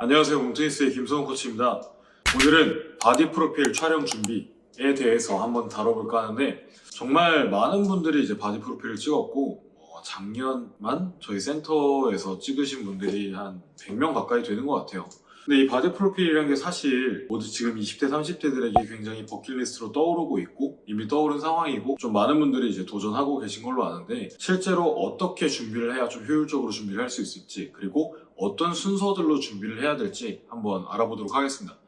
안녕하세요. 뭉테니스의 김성훈 코치입니다. 오늘은 바디 프로필 촬영 준비에 대해서 한번 다뤄볼까 하는데, 정말 많은 분들이 이제 바디 프로필을 찍었고, 작년만 저희 센터에서 찍으신 분들이 한 100명 가까이 되는 것 같아요. 근데 이 바디 프로필이라는 게 사실 모두 지금 20대, 30대들에게 굉장히 버킷리스트로 떠오르고 있고 이미 떠오른 상황이고, 좀 많은 분들이 이제 도전하고 계신 걸로 아는데, 실제로 어떻게 준비를 해야 좀 효율적으로 준비를 할 수 있을지, 그리고 어떤 순서들로 준비를 해야 될지 한번 알아보도록 하겠습니다.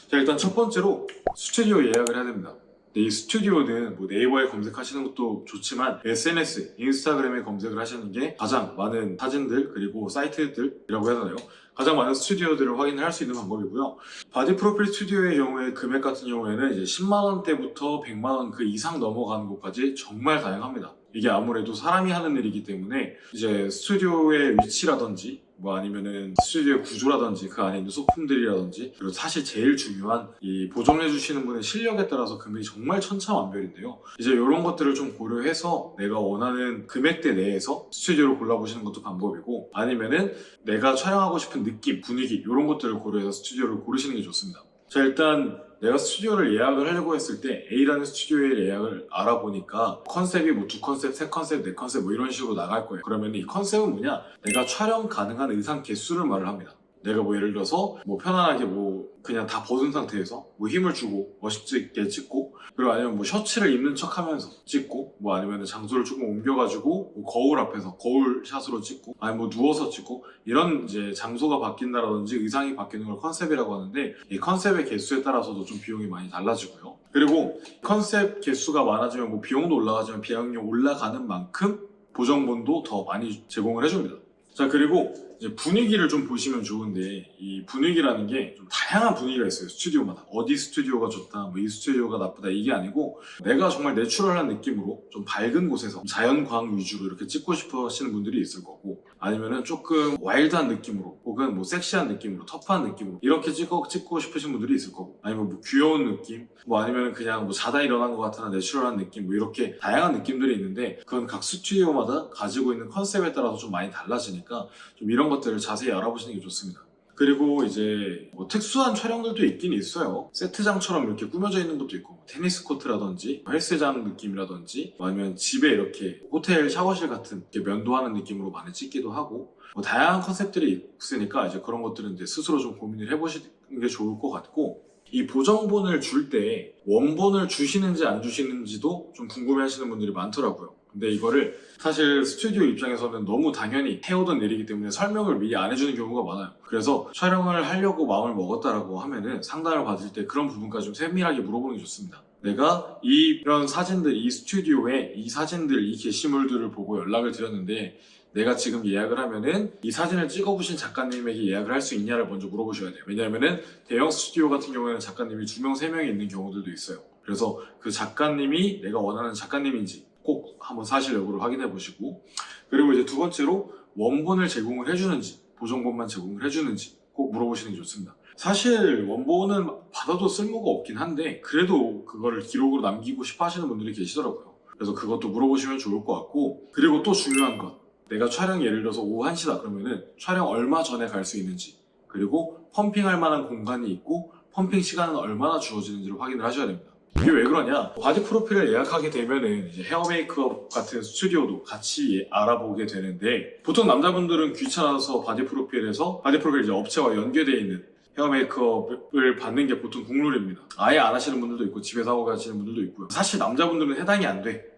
자, 일단 첫 번째로 스튜디오 예약을 해야 됩니다. 이 스튜디오는 뭐 네이버에 검색하시는 것도 좋지만 SNS, 인스타그램에 검색을 하시는 게 가장 많은 사진들 그리고 사이트들이라고 해야 되나요? 가장 많은 스튜디오들을 확인을 할 수 있는 방법이고요. 바디 프로필 스튜디오의 경우에 금액 같은 경우에는 이제 10만 원대부터 100만 원 그 이상 넘어가는 곳까지 정말 다양합니다. 이게 아무래도 사람이 하는 일이기 때문에 이제 스튜디오의 위치라든지 뭐 아니면은 스튜디오의 구조라든지 그 안에 있는 소품들이라든지, 그리고 사실 제일 중요한 이 보정해 주시는 분의 실력에 따라서 금액이 정말 천차만별인데요. 이제 이런 것들을 좀 고려해서 내가 원하는 금액대 내에서 스튜디오를 골라보시는 것도 방법이고, 아니면은 내가 촬영하고 싶은 느낌, 분위기 이런 것들을 고려해서 스튜디오를 고르시는 게 좋습니다. 자, 일단 내가 스튜디오를 예약을 하려고 했을 때 A라는 스튜디오의 예약을 알아보니까 컨셉이 뭐 2컨셉, 3컨셉, 4컨셉 뭐 이런 식으로 나갈 거예요. 그러면 이 컨셉은 뭐냐? 내가 촬영 가능한 의상 개수를 말을 합니다. 내가 뭐 예를 들어서 뭐 편안하게 뭐 그냥 다 벗은 상태에서 뭐 힘을 주고 멋있게 찍고, 그리고 아니면 뭐 셔츠를 입는 척 하면서 찍고, 뭐 아니면 장소를 조금 옮겨가지고 뭐 거울 앞에서 거울 샷으로 찍고, 아니면 뭐 누워서 찍고, 이런 이제 장소가 바뀐다라든지 의상이 바뀌는 걸 컨셉이라고 하는데, 이 컨셉의 개수에 따라서도 좀 비용이 많이 달라지고요. 그리고 컨셉 개수가 많아지면 뭐 비용도 올라가지만 비용이 올라가는 만큼 보정본도 더 많이 제공을 해줍니다. 자, 그리고 이제 분위기를 좀 보시면 좋은데, 이 분위기라는 게 좀 다양한 분위기가 있어요. 스튜디오마다 어디 스튜디오가 좋다, 뭐 이 스튜디오가 나쁘다 이게 아니고, 내가 정말 내추럴한 느낌으로 좀 밝은 곳에서 자연광 위주로 이렇게 찍고 싶어 하시는 분들이 있을 거고, 아니면은 조금 와일드한 느낌으로 혹은 뭐 섹시한 느낌으로, 터프한 느낌으로 이렇게 찍고 싶으신 분들이 있을 거고, 아니면 뭐 귀여운 느낌, 뭐 아니면 그냥 뭐 자다 일어난 것 같은 내추럴한 느낌, 뭐 이렇게 다양한 느낌들이 있는데, 그건 각 스튜디오마다 가지고 있는 컨셉에 따라서 좀 많이 달라지니까 좀 이런 것들을 자세히 알아보시는 게 좋습니다. 그리고 이제 뭐 특수한 촬영들도 있긴 있어요. 세트장처럼 이렇게 꾸며져 있는 것도 있고, 뭐 테니스 코트라든지 헬스장 느낌이라든지, 뭐 아니면 집에 이렇게 호텔 샤워실 같은 이렇게 면도하는 느낌으로 많이 찍기도 하고, 뭐 다양한 컨셉들이 있으니까 이제 그런 것들은 이제 스스로 좀 고민을 해보시는 게 좋을 것 같고, 이 보정본을 줄 때 원본을 주시는지 안 주시는지도 좀 궁금해 하시는 분들이 많더라고요. 근데 이거를 사실 스튜디오 입장에서는 너무 당연히 해오던 일이기 때문에 설명을 미리 안 해주는 경우가 많아요. 그래서 촬영을 하려고 마음을 먹었다라고 하면은 상담을 받을 때 그런 부분까지 좀 세밀하게 물어보는 게 좋습니다. 내가 이런 사진들, 이 스튜디오에 이 사진들, 이 게시물들을 보고 연락을 드렸는데, 내가 지금 예약을 하면은 이 사진을 찍어보신 작가님에게 예약을 할 수 있냐를 먼저 물어보셔야 돼요. 왜냐하면은 대형 스튜디오 같은 경우에는 작가님이 2명, 3명이 있는 경우들도 있어요. 그래서 그 작가님이 내가 원하는 작가님인지 꼭 한번 사실 여부를 확인해 보시고, 그리고 이제 두 번째로 원본을 제공을 해주는지, 보정본만 제공을 해주는지 꼭 물어보시는 게 좋습니다. 사실 원본은 받아도 쓸모가 없긴 한데, 그래도 그거를 기록으로 남기고 싶어 하시는 분들이 계시더라고요. 그래서 그것도 물어보시면 좋을 것 같고, 그리고 또 중요한 것, 내가 촬영 예를 들어서 오후 1시다 그러면은 촬영 얼마 전에 갈 수 있는지, 그리고 펌핑할 만한 공간이 있고 펌핑 시간은 얼마나 주어지는지를 확인을 하셔야 됩니다. 이게 왜 그러냐? 바디 프로필을 예약하게 되면은 이제 헤어 메이크업 같은 스튜디오도 같이 알아보게 되는데, 보통 남자분들은 귀찮아서 바디 프로필에서 바디 프로필 이제 업체와 연계되어 있는 헤어 메이크업을 받는 게 보통 국룰입니다. 아예 안 하시는 분들도 있고 집에서 하고 가시는 분들도 있고요. 사실 남자분들은 해당이 안 돼.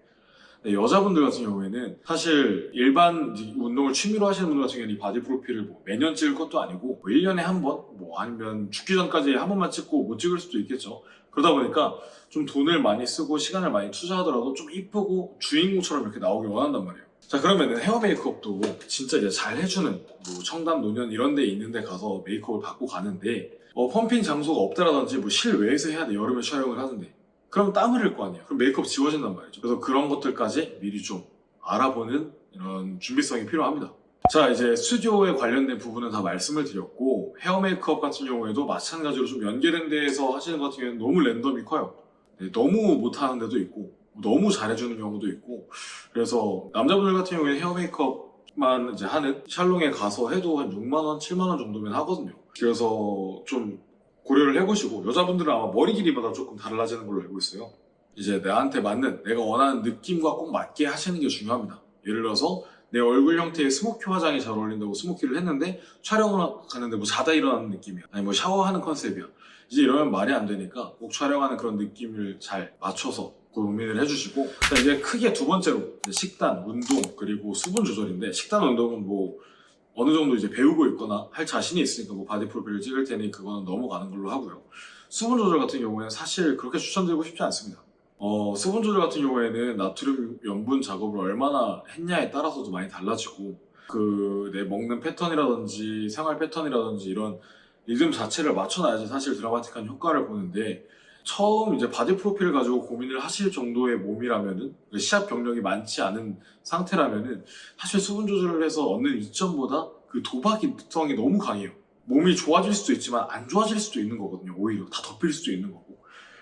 여자분들 같은 경우에는 사실 일반 운동을 취미로 하시는 분들 같은 경우에는 이 바디 프로필을 뭐 매년 찍을 것도 아니고 뭐 1년에 한 번, 뭐 아니면 죽기 전까지 한 번만 찍고 못 찍을 수도 있겠죠. 그러다 보니까 좀 돈을 많이 쓰고 시간을 많이 투자하더라도 좀 이쁘고 주인공처럼 이렇게 나오길 원한단 말이에요. 자, 그러면은 헤어 메이크업도 진짜 이제 잘 해주는 뭐 청담, 노년 이런 데 있는 데 가서 메이크업을 받고 가는데, 펌핑 장소가 없다라든지 뭐 실외에서 해야 돼. 여름에 촬영을 하는데 그럼 땀 흘릴 거 아니에요. 그럼 메이크업 지워진단 말이죠. 그래서 그런 것들까지 미리 좀 알아보는 이런 준비성이 필요합니다. 자, 이제 스튜디오에 관련된 부분은 다 말씀을 드렸고, 헤어 메이크업 같은 경우에도 마찬가지로 좀 연계된 데에서 하시는 것 같은 경우에는 너무 랜덤이 커요. 너무 못하는 데도 있고 너무 잘해주는 경우도 있고, 그래서 남자분들 같은 경우에는 헤어 메이크업 만 이제 하는 샬롱에 가서 해도 한 6만원, 7만원 정도면 하거든요. 그래서 좀 고려를 해보시고, 여자분들은 아마 머리 길이마다 조금 달라지는 걸로 알고 있어요. 이제 나한테 맞는, 내가 원하는 느낌과 꼭 맞게 하시는 게 중요합니다. 예를 들어서 내 얼굴 형태의 스모키 화장이 잘 어울린다고 스모키를 했는데 촬영을 가는데 뭐 자다 일어나는 느낌이야, 아니 뭐 샤워하는 컨셉이야. 이제 이러면 말이 안 되니까 꼭 촬영하는 그런 느낌을 잘 맞춰서 고민을 해주시고, 이제 크게 두 번째로 식단, 운동, 그리고 수분 조절인데, 식단, 운동은 뭐 어느 정도 이제 배우고 있거나 할 자신이 있으니까 뭐 바디 프로필을 찍을 테니 그거는 넘어가는 걸로 하고요. 수분 조절 같은 경우에는 사실 그렇게 추천드리고 싶지 않습니다. 수분 조절 같은 경우에는 나트륨 염분 작업을 얼마나 했냐에 따라서도 많이 달라지고, 내 먹는 패턴이라든지 생활 패턴이라든지 이런 리듬 자체를 맞춰놔야지 사실 드라마틱한 효과를 보는데, 처음 이제 바디 프로필을 가지고 고민을 하실 정도의 몸이라면은, 시합 경력이 많지 않은 상태라면은 사실 수분 조절을 해서 얻는 이점보다 그 도박성이 너무 강해요. 몸이 좋아질 수도 있지만 안 좋아질 수도 있는 거거든요. 오히려 다 덮일 수도 있는 거고.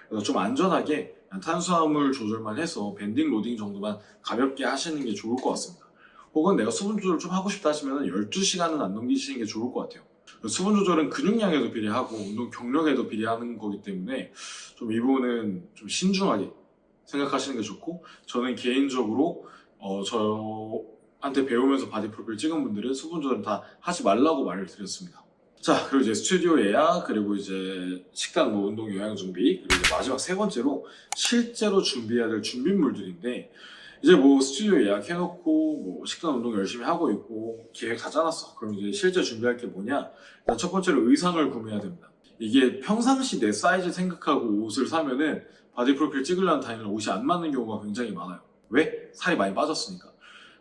그래서 좀 안전하게 탄수화물 조절만 해서 밴딩 로딩 정도만 가볍게 하시는 게 좋을 것 같습니다. 혹은 내가 수분 조절 좀 하고 싶다 하시면 12시간은 안 넘기시는 게 좋을 것 같아요. 수분 조절은 근육량에도 비례하고 운동 경력에도 비례하는 거기 때문에 좀 이 부분은 좀 신중하게 생각하시는 게 좋고, 저는 개인적으로 저한테 배우면서 바디 프로필 찍은 분들은 수분 조절 다 하지 말라고 말을 드렸습니다. 자, 그리고 이제 스튜디오 예약, 그리고 이제 식단, 뭐 운동 영양 준비, 그리고 이제 마지막 세 번째로 실제로 준비해야 될 준비물들인데, 이제 뭐 스튜디오 예약해놓고 뭐 식단 운동 열심히 하고 있고 계획 다 짜놨어. 그럼 이제 실제 준비할 게 뭐냐? 일단 첫 번째로 의상을 구매해야 됩니다. 이게 평상시 내 사이즈 생각하고 옷을 사면은 바디 프로필 찍으려는 다니는 옷이 안 맞는 경우가 굉장히 많아요. 왜? 살이 많이 빠졌으니까.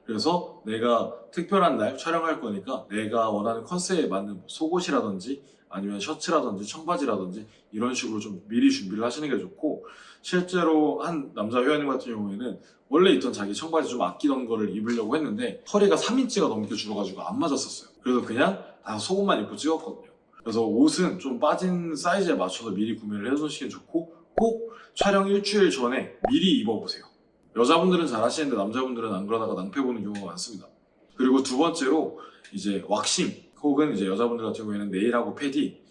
그래서 내가 특별한 날 촬영할 거니까 내가 원하는 컨셉에 맞는 속옷이라든지 아니면 셔츠라든지 청바지라든지 이런 식으로 좀 미리 준비를 하시는 게 좋고, 실제로 한 남자 회원님 같은 경우에는 원래 있던 자기 청바지 좀 아끼던 거를 입으려고 했는데 허리가 3인치가 넘게 줄어가지고 안 맞았었어요. 그래서 그냥 다 속옷만 입고 찍었거든요. 그래서 옷은 좀 빠진 사이즈에 맞춰서 미리 구매를 해놓으시면 좋고, 꼭 촬영 일주일 전에 미리 입어보세요. 여자분들은 잘 하시는데 남자분들은 안 그러다가 낭패 보는 경우가 많습니다. 그리고 두 번째로 이제 왁싱, 혹은 이제 여자분들 같은 경우에는 네일하고 패디,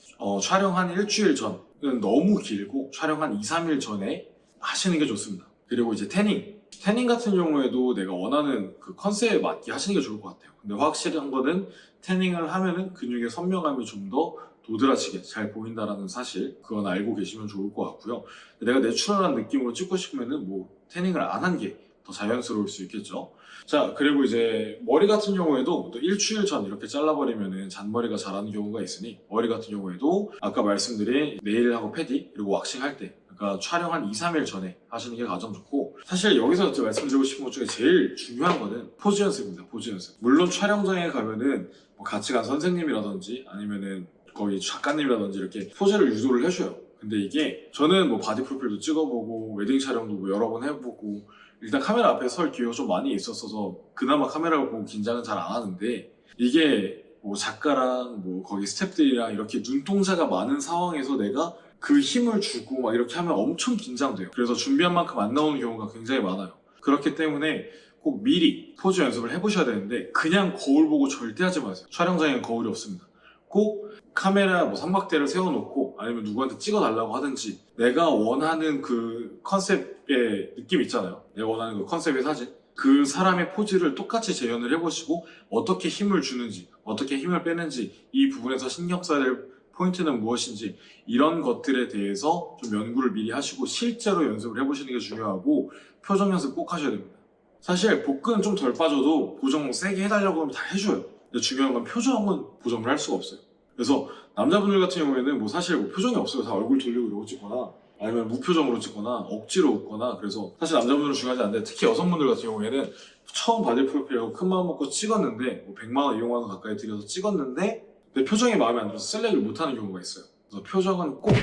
촬영 한 일주일 전은 너무 길고 촬영 한 2, 3일 전에 하시는 게 좋습니다. 그리고 이제 태닝 같은 경우에도 내가 원하는 그 컨셉에 맞게 하시는 게 좋을 것 같아요. 근데 확실한 거는 태닝을 하면은 근육의 선명함이 좀 더 도드라지게 잘 보인다라는 사실, 그건 알고 계시면 좋을 것 같고요. 내가 내추럴한 느낌으로 찍고 싶으면은 뭐 태닝을 안 한 게 더 자연스러울 수 있겠죠. 자, 그리고 이제 머리 같은 경우에도 또 일주일 전 이렇게 잘라버리면은 잔머리가 자라는 경우가 있으니, 머리 같은 경우에도 아까 말씀드린 네일하고 패디 그리고 왁싱 할 때, 그러니까 촬영 한 2, 3일 전에 하시는 게 가장 좋고, 사실 여기서 말씀드리고 싶은 것 중에 제일 중요한 거는 포즈 연습입니다. 포즈 연습. 물론 촬영장에 가면은 뭐 같이 간 선생님이라든지 아니면은 거기 작가님이라든지 이렇게 포즈를 유도를 해줘요. 근데 이게 저는 뭐 바디 프로필도 찍어보고 웨딩 촬영도 뭐 여러 번 해보고 일단 카메라 앞에 설 기회가 좀 많이 있었어서 그나마 카메라를 보고 긴장은 잘 안 하는데, 이게 뭐 작가랑 뭐 거기 스태프들이랑 이렇게 눈동자가 많은 상황에서 내가 그 힘을 주고 막 이렇게 하면 엄청 긴장돼요. 그래서 준비한 만큼 안 나오는 경우가 굉장히 많아요. 그렇기 때문에 꼭 미리 포즈 연습을 해보셔야 되는데, 그냥 거울 보고 절대 하지 마세요. 촬영장에는 거울이 없습니다. 꼭 카메라 뭐 삼각대를 세워놓고 아니면 누구한테 찍어달라고 하든지, 내가 원하는 그 컨셉의 느낌 있잖아요. 내가 원하는 그 컨셉의 사진, 그 사람의 포즈를 똑같이 재현을 해보시고 어떻게 힘을 주는지 어떻게 힘을 빼는지, 이 부분에서 신경 써야 될 포인트는 무엇인지, 이런 것들에 대해서 좀 연구를 미리 하시고 실제로 연습을 해보시는 게 중요하고, 표정 연습 꼭 하셔야 됩니다. 사실 복근 좀 덜 빠져도 보정 세게 해달라고 하면 다 해줘요. 근데 중요한 건 표정은 보정을 할 수가 없어요. 그래서 남자분들 같은 경우에는 뭐 사실 뭐 표정이 없어요. 다 얼굴 돌리고 이러고 찍거나 아니면 무표정으로 찍거나 억지로 웃거나. 그래서 사실 남자분들은 중요하지 않은데, 특히 여성분들 같은 경우에는 처음 바디 프로필하고 큰 마음 먹고 찍었는데 뭐 100만 원, 200만 원 가까이 들여서 찍었는데 내 표정이 마음에 안 들어서 셀렉을 못하는 경우가 있어요. 그래서 표정은 꼭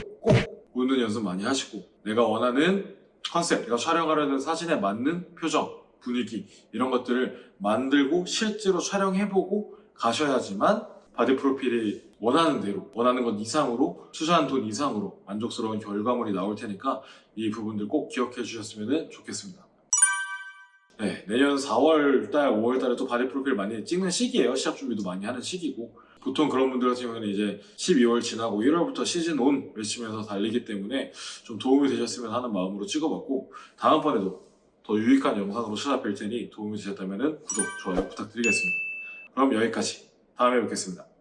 웃는 연습 많이 하시고, 내가 원하는 컨셉, 내가 촬영하려는 사진에 맞는 표정, 분위기, 이런 것들을 만들고 실제로 촬영해보고 가셔야지만 바디 프로필이 원하는 대로, 원하는 것 이상으로, 투자한 돈 이상으로 만족스러운 결과물이 나올 테니까 이 부분들 꼭 기억해 주셨으면 좋겠습니다. 네, 내년 4월 달, 5월 달에 또 바디 프로필 많이 찍는 시기예요. 시합 준비도 많이 하는 시기고. 보통 그런 분들 같은 경우는 이제 12월 지나고 1월부터 시즌 온 외치면서 달리기 때문에 좀 도움이 되셨으면 하는 마음으로 찍어봤고, 다음번에도 더 유익한 영상으로 찾아뵐 테니 도움이 되셨다면 구독, 좋아요 부탁드리겠습니다. 그럼 여기까지. 다음에 뵙겠습니다.